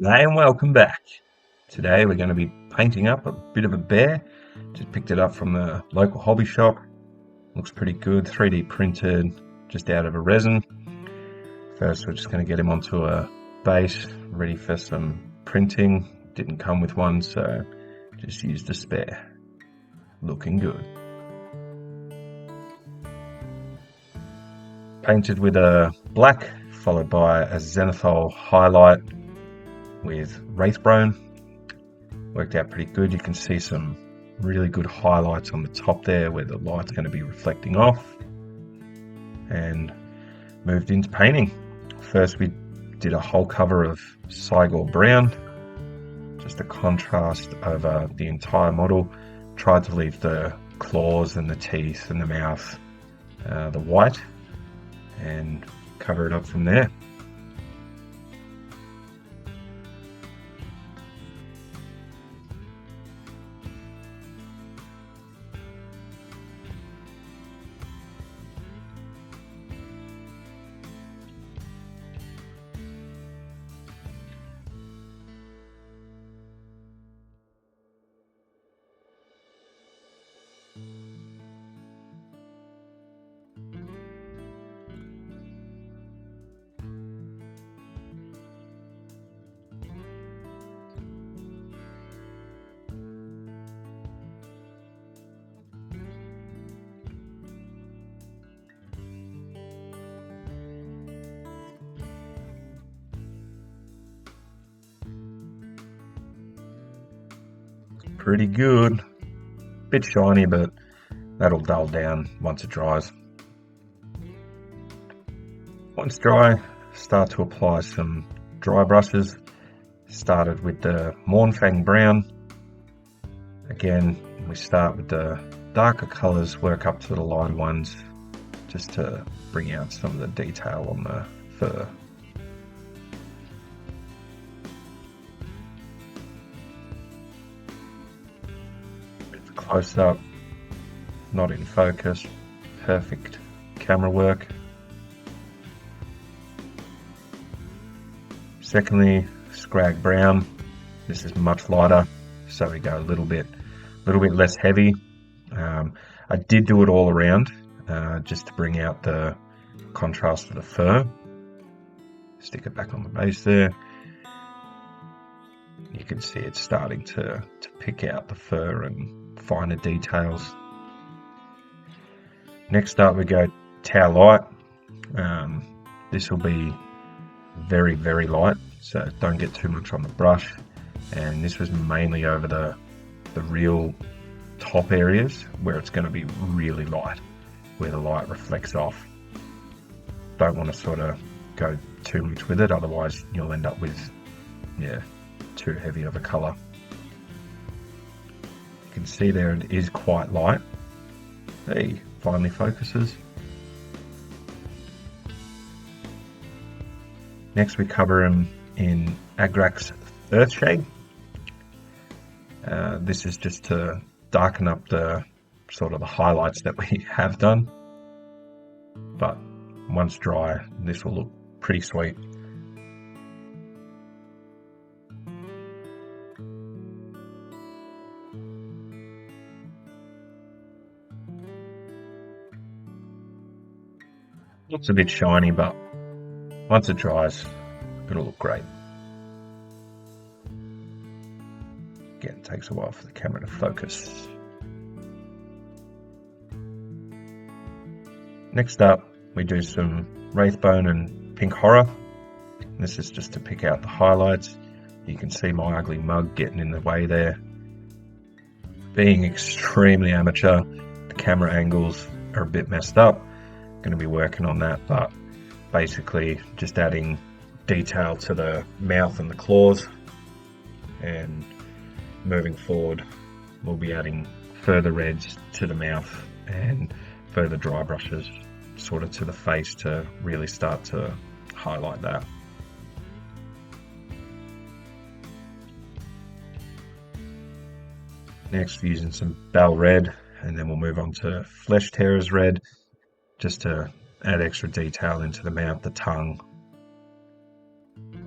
G'day and welcome back. Today we're going to be painting up a bit of a bear. Just picked it up from the local hobby shop. Looks pretty good, 3D printed, just out of a resin. First we're just going to get him onto a base, ready for some printing. Didn't come with one, so just used a spare. Looking good. Painted with a black, followed by a zenithal highlight with Wraithbone. Worked out pretty good. You can see some really good highlights on the top there where the light's going to be reflecting off. And moved into painting. First we did a whole cover of Cygor Brown, just a contrast over the entire model. Tried to leave the claws and the teeth and the mouth the white, and cover it up from there. Pretty good. Bit shiny, but that'll dull down once it dries. Once dry, start to apply some dry brushes. Started with the Mornfang Brown. Again, we start with the darker colours, work up to the lighter ones, just to bring out some of the detail on the fur. Close up, not in focus, perfect camera work. Secondly, Scrag Brown. This is much lighter, so we go a little bit less heavy. I did do it all around, just to bring out the contrast of the fur. Stick it back on the base there. You can see it's starting to pick out the fur and finer details. Next up we go Tau Light. This will be very, very light, so don't get too much on the brush. And this was mainly over the real top areas where it's going to be really light, where the light reflects off. Don't want to sort of go too much with it, otherwise you'll end up with, too heavy of a colour. You can see there it is quite light. Hey, finally focuses. Next we cover him in Agrax Earthshade. This is just to darken up the sort of the highlights that we have done. But once dry, this will look pretty sweet. Looks a bit shiny, but once it dries, it'll look great. Again, it takes a while for the camera to focus. Next up, we do some Wraithbone and Pink Horror. This is just to pick out the highlights. You can see my ugly mug getting in the way there. Being extremely amateur, the camera angles are a bit messed up. Going to be working on that, but basically just adding detail to the mouth and the claws, and moving forward we'll be adding further reds to the mouth and further dry brushes sort of to the face to really start to highlight that. Next, using some Bell Red, and then we'll move on to Flesh Tearers Red, just to add extra detail into the mouth, the tongue,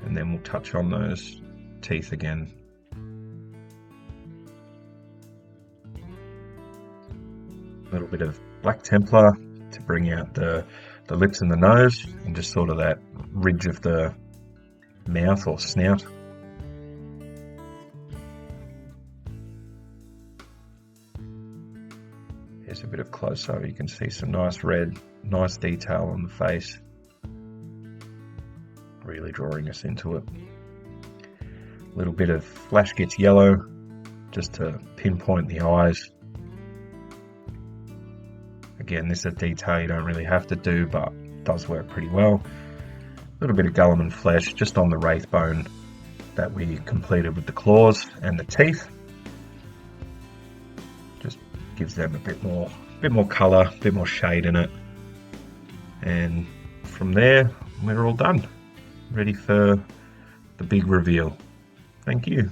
and then we'll touch on those teeth again. A little bit of Black Templar to bring out the lips and the nose, and just sort of that ridge of the mouth or snout. Here's a bit of close-up. You can see some nice red, nice detail on the face. Really drawing us into it. A little bit of Flash Gets Yellow, just to pinpoint the eyes. Again, this is a detail you don't really have to do, but does work pretty well. A little bit of Gulliman flesh just on the wraith bone that we completed with the claws and the teeth. Just gives them a bit more colour, a bit more shade in it. And from there, we're all done. Ready for the big reveal. Thank you.